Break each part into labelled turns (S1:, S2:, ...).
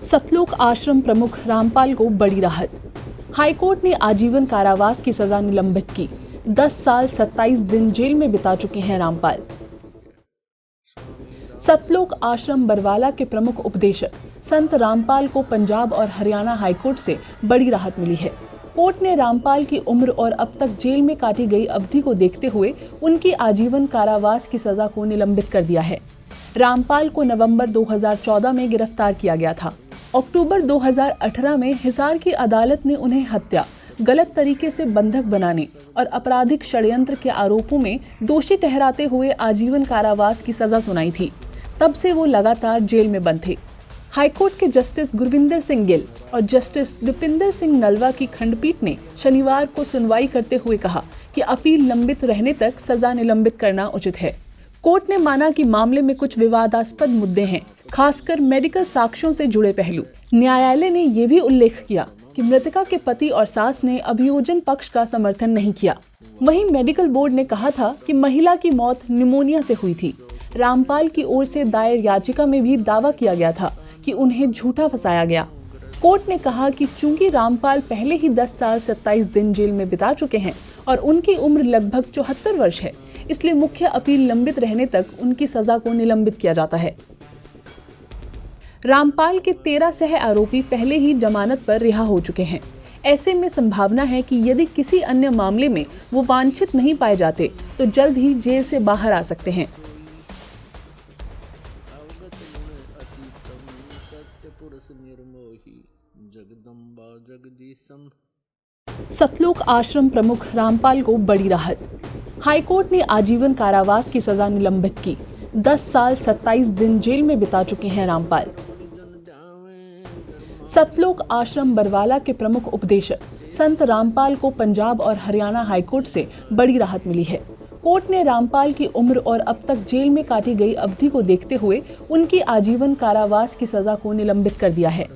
S1: सतलोक आश्रम प्रमुख रामपाल को बड़ी राहत। हाईकोर्ट ने आजीवन कारावास की सजा निलंबित की। 10 साल 27 दिन जेल में बिता चुके हैं रामपाल। सतलोक आश्रम बरवाला के प्रमुख उपदेशक संत रामपाल को पंजाब और हरियाणा हाईकोर्ट से बड़ी राहत मिली है। कोर्ट ने रामपाल की उम्र और अब तक जेल में काटी गई अवधि को देखते हुए उनकी आजीवन कारावास की सजा को निलंबित कर दिया है। रामपाल को नवंबर 2014 में गिरफ्तार किया गया था। अक्टूबर 2018 में हिसार की अदालत ने उन्हें हत्या, गलत तरीके से बंधक बनाने और आपराधिक षड्यंत्र के आरोपों में दोषी ठहराते हुए आजीवन कारावास की सजा सुनाई थी। तब से वो लगातार जेल में बंद थे। हाईकोर्ट के जस्टिस गुरविंदर सिंह गिल और जस्टिस दीपिंदर सिंह नलवा की खंडपीठ ने शनिवार को सुनवाई करते हुए कहा कि अपील लंबित रहने तक सजा निलंबित करना उचित है। कोर्ट ने माना कि मामले में कुछ विवादास्पद मुद्दे हैं, खासकर मेडिकल साक्ष्यों से जुड़े पहलू। न्यायालय ने ये भी उल्लेख किया कि मृतका के पति और सास ने अभियोजन पक्ष का समर्थन नहीं किया। वहीं मेडिकल बोर्ड ने कहा था कि महिला की मौत निमोनिया से हुई थी। रामपाल की ओर से दायर याचिका में भी दावा किया गया था कि उन्हें झूठा फंसाया गया। कोर्ट ने कहा कि चूंकि रामपाल पहले ही 10 साल 27 दिन जेल में बिता चुके हैं और उनकी उम्र लगभग 74 वर्ष है, इसलिए मुख्य अपील लंबित रहने तक उनकी सजा को निलंबित किया जाता है। रामपाल के 13 सह आरोपी पहले ही जमानत पर रिहा हो चुके हैं। ऐसे में संभावना है कि यदि किसी अन्य मामले में वो वांछित नहीं पाए जाते तो जल्द ही जेल से बाहर आ सकते हैं। सतलोक आश्रम प्रमुख रामपाल को बड़ी राहत। हाईकोर्ट ने आजीवन कारावास की सजा निलंबित की। 10 साल 27 दिन जेल में बिता चुके हैं रामपाल। सतलोक आश्रम बरवाला के प्रमुख उपदेशक संत रामपाल को पंजाब और हरियाणा हाईकोर्ट से बड़ी राहत मिली है। कोर्ट ने रामपाल की उम्र और अब तक जेल में काटी गई अवधि को देखते हुए उनकी आजीवन कारावास की सजा को निलंबित कर दिया है।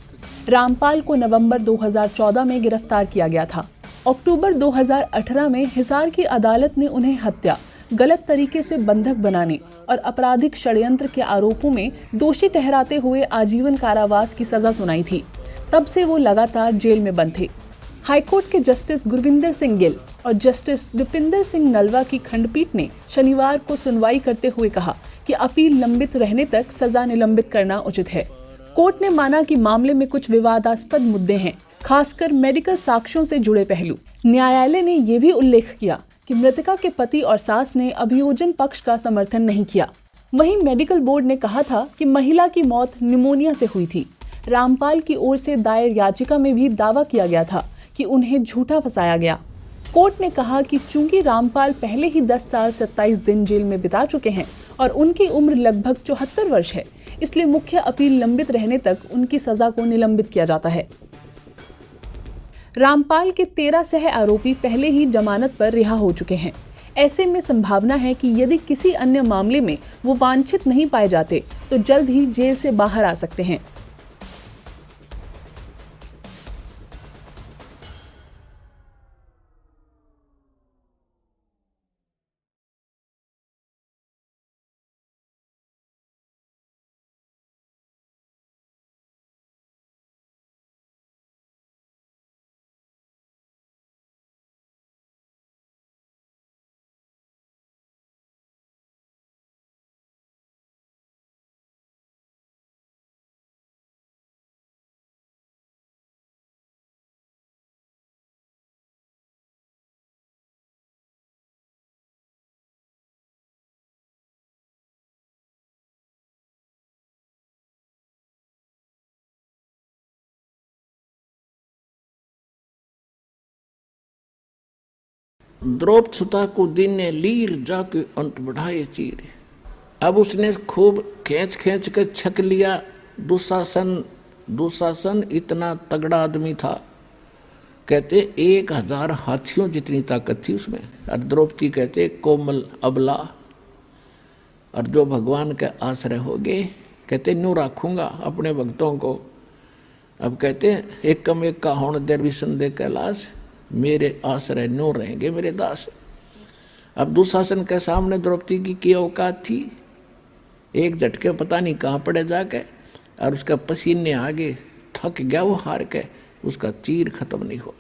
S1: रामपाल को नवंबर 2014 में गिरफ्तार किया गया था। अक्टूबर 2018 में हिसार की अदालत ने उन्हें हत्या, गलत तरीके से बंधक बनाने और आपराधिक षड्यंत्र के आरोपों में दोषी ठहराते हुए आजीवन कारावास की सजा सुनाई थी। तब से वो लगातार जेल में बंद थे। हाईकोर्ट के जस्टिस गुरविंदर सिंह गिल और जस्टिस दीपिंदर सिंह नलवा की खंडपीठ ने शनिवार को सुनवाई करते हुए कहा कि अपील लंबित रहने तक सजा निलंबित करना उचित है। कोर्ट ने माना कि मामले में कुछ विवादास्पद मुद्दे हैं, खासकर मेडिकल साक्ष्यों से जुड़े पहलू। न्यायालय ने ये भी उल्लेख किया कि मृतका के पति और सास ने अभियोजन पक्ष का समर्थन नहीं किया। वहीं मेडिकल बोर्ड ने कहा था कि महिला की मौत निमोनिया से हुई थी। रामपाल की ओर से दायर याचिका में भी दावा किया गया था कि उन्हें झूठा फंसाया गया। कोर्ट ने कहा कि चूंकि रामपाल पहले ही 10 साल 27 दिन जेल में बिता चुके हैं और उनकी उम्र लगभग 74 वर्ष है, इसलिए मुख्य अपील लंबित रहने तक उनकी सजा को निलंबित किया जाता है। रामपाल के 13 सह आरोपी पहले ही जमानत पर रिहा हो चुके हैं। ऐसे में संभावना है कि यदि किसी अन्य मामले में वो वांछित नहीं पाए जाते तो जल्द ही जेल से बाहर आ सकते हैं।
S2: द्रौपद सुता को दिन ने लीर जाके अंत बढ़ाए चीर। अब उसने खूब खींच खींच कर छक लिया। दुशासन इतना तगड़ा आदमी था, कहते 1000 हाथियों जितनी ताकत थी उसमें। और द्रौपदी कहते कोमल अबला, और जो भगवान के आश्रय हो गए, कहते न्यू रखूंगा अपने भक्तों को। अब कहते एकम एक का होण देर संदेह कैलाश, मेरे आश्रय नो रहेंगे मेरे दास। अब दुशासन के सामने द्रौपदी की औकात थी। एक झटके पता नहीं कहाँ पड़े जाके, और उसका पसीने आगे थक गया वो हार के, उसका चीर खत्म नहीं हुआ।